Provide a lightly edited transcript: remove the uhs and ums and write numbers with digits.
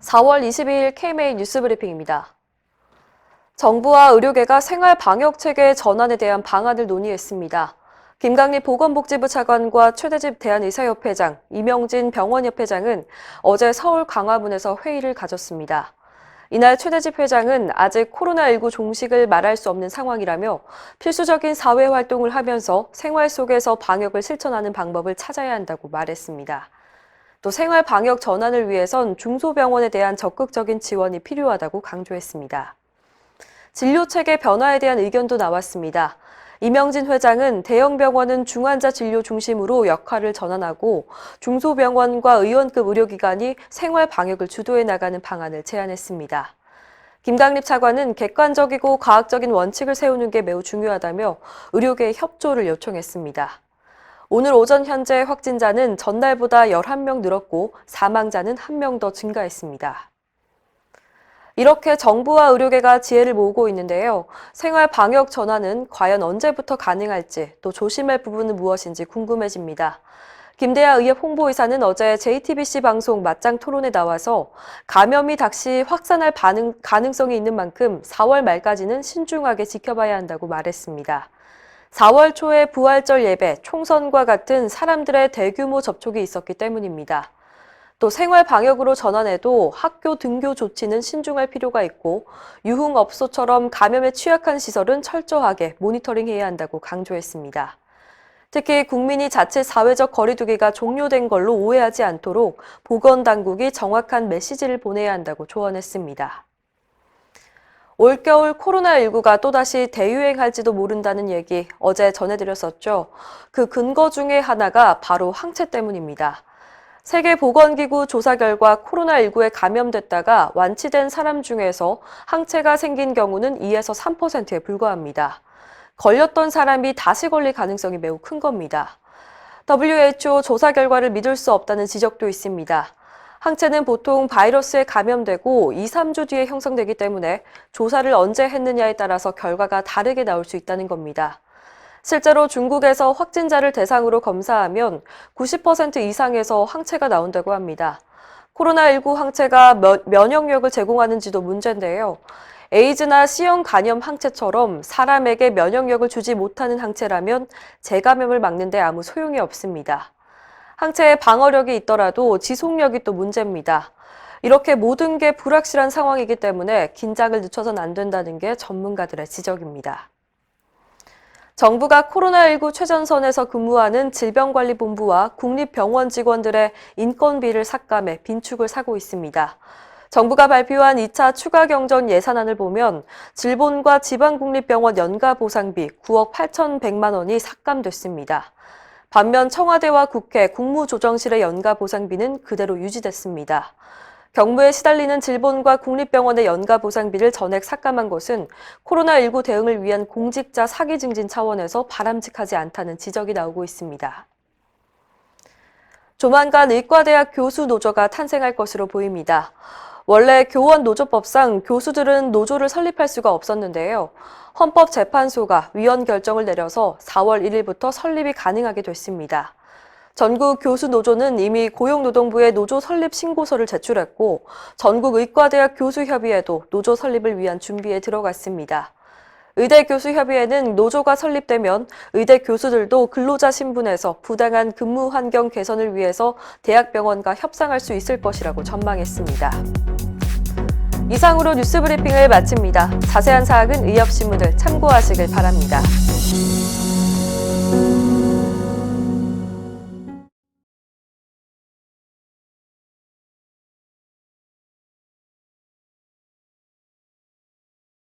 4월 22일 KMA 뉴스브리핑입니다. 정부와 의료계가 생활방역체계 전환에 대한 방안을 논의했습니다. 김강립 보건복지부 차관과 최대집 대한의사협회장, 이명진 병원협회장은 어제 서울 광화문에서 회의를 가졌습니다. 이날 최대집 회장은 아직 코로나19 종식을 말할 수 없는 상황이라며 필수적인 사회활동을 하면서 생활 속에서 방역을 실천하는 방법을 찾아야 한다고 말했습니다. 또 생활 방역 전환을 위해선 중소병원에 대한 적극적인 지원이 필요하다고 강조했습니다. 진료체계 변화에 대한 의견도 나왔습니다. 이명진 회장은 대형 병원은 중환자 진료 중심으로 역할을 전환하고 중소병원과 의원급 의료기관이 생활 방역을 주도해 나가는 방안을 제안했습니다. 김강립 차관은 객관적이고 과학적인 원칙을 세우는 게 매우 중요하다며 의료계의 협조를 요청했습니다. 오늘 오전 현재 확진자는 전날보다 11명 늘었고 사망자는 1명 더 증가했습니다. 이렇게 정부와 의료계가 지혜를 모으고 있는데요. 생활 방역 전환은 과연 언제부터 가능할지 또 조심할 부분은 무엇인지 궁금해집니다. 김대하 의협 홍보이사는 어제 JTBC 방송 맞짱 토론에 나와서 감염이 다시 확산할 가능성이 있는 만큼 4월 말까지는 신중하게 지켜봐야 한다고 말했습니다. 4월 초에 부활절 예배, 총선과 같은 사람들의 대규모 접촉이 있었기 때문입니다. 또 생활 방역으로 전환해도 학교 등교 조치는 신중할 필요가 있고 유흥업소처럼 감염에 취약한 시설은 철저하게 모니터링해야 한다고 강조했습니다. 특히 국민이 자칫 사회적 거리두기가 종료된 걸로 오해하지 않도록 보건당국이 정확한 메시지를 보내야 한다고 조언했습니다. 올겨울 코로나19가 또다시 대유행할지도 모른다는 얘기 어제 전해드렸었죠. 그 근거 중에 하나가 바로 항체 때문입니다. 세계보건기구 조사 결과 코로나19에 감염됐다가 완치된 사람 중에서 항체가 생긴 경우는 2에서 3%에 불과합니다. 걸렸던 사람이 다시 걸릴 가능성이 매우 큰 겁니다. WHO 조사 결과를 믿을 수 없다는 지적도 있습니다. 항체는 보통 바이러스에 감염되고 2, 3주 뒤에 형성되기 때문에 조사를 언제 했느냐에 따라서 결과가 다르게 나올 수 있다는 겁니다. 실제로 중국에서 확진자를 대상으로 검사하면 90% 이상에서 항체가 나온다고 합니다. 코로나19 항체가 면역력을 제공하는지도 문제인데요. 에이즈나 C형 간염 항체처럼 사람에게 면역력을 주지 못하는 항체라면 재감염을 막는 데 아무 소용이 없습니다. 항체에 방어력이 있더라도 지속력이 또 문제입니다. 이렇게 모든 게 불확실한 상황이기 때문에 긴장을 늦춰서는 안 된다는 게 전문가들의 지적입니다. 정부가 코로나19 최전선에서 근무하는 질병관리본부와 국립병원 직원들의 인건비를 삭감해 빈축을 사고 있습니다. 정부가 발표한 2차 추가 경정 예산안을 보면 질본과 지방국립병원 연가 보상비 9억 8,100만 원이 삭감됐습니다. 반면 청와대와 국회, 국무조정실의 연가 보상비는 그대로 유지됐습니다. 경무에 시달리는 질본과 국립병원의 연가 보상비를 전액 삭감한 것은 코로나19 대응을 위한 공직자 사기 증진 차원에서 바람직하지 않다는 지적이 나오고 있습니다. 조만간 의과대학 교수 노조가 탄생할 것으로 보입니다. 원래 교원노조법상 교수들은 노조를 설립할 수가 없었는데요. 헌법재판소가 위헌 결정을 내려서 4월 1일부터 설립이 가능하게 됐습니다. 전국 교수노조는 이미 고용노동부에 노조 설립 신고서를 제출했고 전국의과대학 교수협의회도 노조 설립을 위한 준비에 들어갔습니다. 의대교수협의회는 노조가 설립되면 의대 교수들도 근로자 신분에서 부당한 근무 환경 개선을 위해서 대학병원과 협상할 수 있을 것이라고 전망했습니다. 이상으로 뉴스브리핑을 마칩니다. 자세한 사항은 의협신문을 참고하시길 바랍니다.